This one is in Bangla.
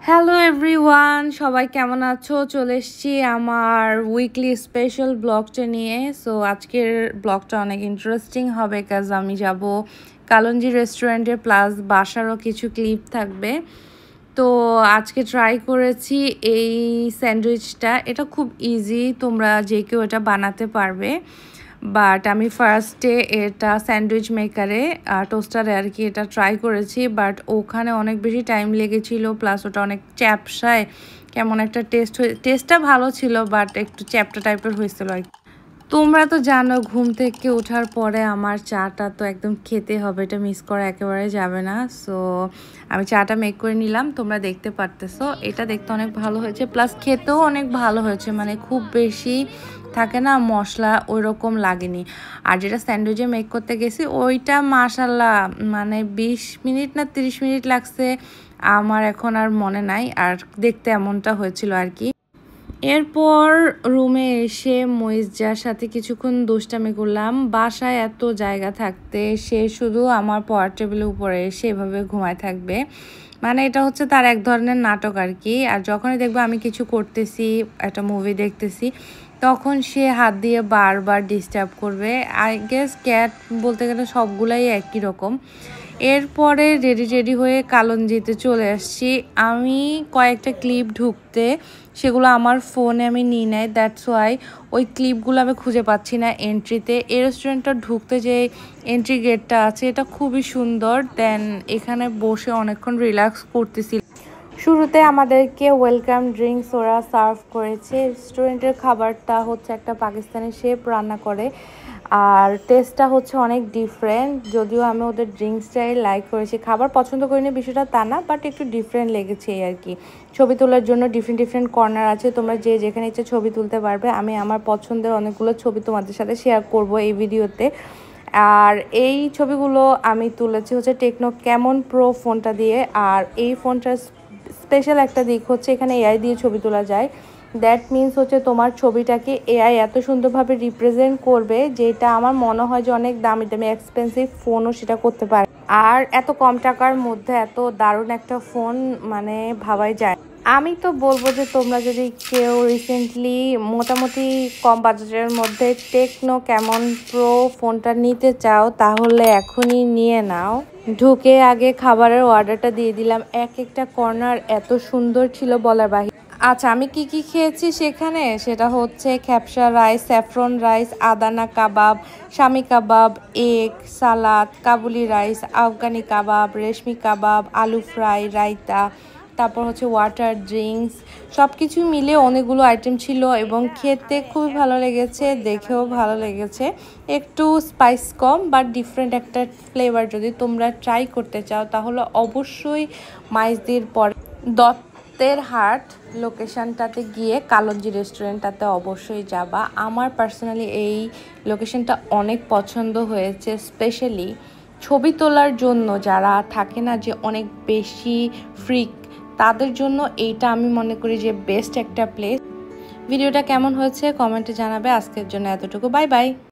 হ্যালো এভরিওয়ান, সবাই কেমন আছো? চলে এসেছি আমার উইকলি স্পেশাল ব্লগটা নিয়ে। সো আজকের ব্লগটা অনেক ইন্টারেস্টিং হবে, কাজ আমি যাব কালঞ্জি রেস্টুরেন্টে, প্লাস বাসারও কিছু ক্লিপ থাকবে। তো আজকে ট্রাই করেছি এই স্যান্ডউইচটা। এটা খুব ইজি, তোমরা যে কেউ এটা বানাতে পারবে। বাট আমি ফার্স্টে এটা স্যান্ডউইচ মেকারে টোস্টারে আর কি এটা ট্রাই করেছি, বাট ওখানে অনেক বেশি টাইম লেগেছিল, প্লাস ওটা অনেক চ্যাপসায় কেমন একটা টেস্টটা ভালো ছিল, বাট একটু চ্যাপটা টাইপের হয়েছিল আর কি। তোমরা তো জানো ঘুম থেকে ওঠার পরে আমার চাটা তো একদম খেতে হবে, এটা মিস করা একেবারে যাবে না। সো আমি চাটা মেক করে নিলাম, তোমরা দেখতে পারতেছো। এটা দেখতে অনেক ভালো হয়েছে, প্লাস খেতেও অনেক ভালো হয়েছে, মানে খুব বেশি থাকে না মশলা ওই রকম লাগেনি। আর যেটা স্যান্ডউইচে মেক করতে গেছি ওইটা মাশাল্লাহ মানে 20 মিনিট না 30 মিনিট লাগছে, আমার এখন আর মনে নাই। আর দেখতে এমনটা হয়েছিল আর কি। এরপর রুমে এসে মইজার সাথে কিছুক্ষণ দুষ্টামি করলাম। বাসায় এত জায়গা থাকতে সে শুধু আমার পড়ার টেবিলের উপরে এসে এভাবে ঘুমায় থাকবে, মানে এটা হচ্ছে তার এক ধরনের নাটক আর কি। আর যখনই দেখবে আমি কিছু করতেছি, একটা মুভি দেখতেছি, তখন সে হাত দিয়ে বারবার ডিস্টার্ব করবে। আই গেস ক্যাট বলতে গেলে সবগুলাই একই রকম। এরপরে রেডি হয়ে কালঞ্জিতে চলে আসছি। আমি কয়েকটা ক্লিপ ঢুকতে, সেগুলো আমার ফোনে আমি নিয়ে নেই, দ্যাটস ওয়াই ওই ক্লিপগুলো আমি খুঁজে পাচ্ছি না এন্ট্রিতে। এই রেস্টুরেন্টটা ঢুকতে যে এন্ট্রি গেটটা আছে এটা খুবই সুন্দর। দেন এখানে বসে অনেকক্ষণ রিল্যাক্স করতেছি। শুরুতে আমাদেরকে ওয়েলকাম ড্রিঙ্কস ওরা সার্ভ করেছে। রেস্টুরেন্টের খাবারটা হচ্ছে একটা পাকিস্তানি শেফ রান্না করে, আর টেস্টটা হচ্ছে অনেক ডিফারেন্ট। যদিও আমি ওদের ড্রিঙ্কসটাই লাইক করেছি, খাবার পছন্দ করিনি বিষয়টা তা না, বাট একটু ডিফারেন্ট লেগেছে এই আর কি। ছবি তোলার জন্য ডিফারেন্ট কর্নার আছে, তোমরা যে যেখানে ইচ্ছে ছবি তুলতে পারবে। আমি আমার পছন্দের অনেকগুলো ছবি তোমাদের সাথে শেয়ার করব এই ভিডিওতে। আর এই ছবিগুলো আমি তুলেছি হচ্ছে টেকনো ক্যামন প্রো ফোনটা দিয়ে। আর এই ফোনটার স্পেশাল একটা দিক হচ্ছে এখানে এআই দিয়ে ছবি তোলা যায়। দ্যাট মিনস হচ্ছে তোমার ছবিটাকে এআই এত সুন্দরভাবে রিপ্রেজেন্ট করবে, যেটা আমার মনে হয় যে অনেক দামি দামি এক্সপেন্সিভ ফোনও সেটা করতে পারে। আর এত কম টাকার মধ্যে এত দারুণ একটা ফোন মানে ভাবাই যায়। আমি তো বলবো যে তোমরা যদি কেউ রিসেন্টলি মোটামুটি কম বাজেটের মধ্যে টেকনো ক্যামন প্রো ফোনটা নিতে চাও, তাহলে এখনই নিয়ে নাও। ঢুকে আগে খাবারের অর্ডারটা দিয়ে দিলাম। এক একটা কর্নার এত সুন্দর ছিল বলার বাহিরে। আচ্ছা, আমি কি খেয়েছি সেখানে, সেটা হচ্ছে খ্যাপসা রাইস, স্যাফরন রাইস, আদানা কাবাব, শামি কাবাব, এগ সালাদ, কাবুলি রাইস, আফগানি কাবাব, রেশমি কাবাব, আলু ফ্রাই, রায়তা, তারপর হচ্ছে ওয়াটার ড্রিঙ্কস, সব কিছু মিলে অনেকগুলো আইটেম ছিল এবং খেতে খুবই ভালো লেগেছে, দেখেও ভালো লেগেছে। একটু স্পাইস কম, বাট ডিফারেন্ট একটা ফ্লেভার। যদি তোমরা ট্রাই করতে চাও তাহলে অবশ্যই মাইজদির পরে দত্তের হাট লোকেশনটাতে গিয়ে কালঞ্জি রেস্টুরেন্টটাতে অবশ্যই যাবা। আমার পার্সোনালি এই লোকেশনটা অনেক পছন্দ হয়েছে, স্পেশালি ছবি তোলার জন্য যারা থাকে না যে অনেক বেশি ফ্রিক, তাদের জন্য এইটা আমি মনে করি যে বেস্ট একটা প্লেস। ভিডিওটা কেমন হয়েছে কমেন্টে জানাবে। আজকের জন্য এতটুকু, বাই বাই।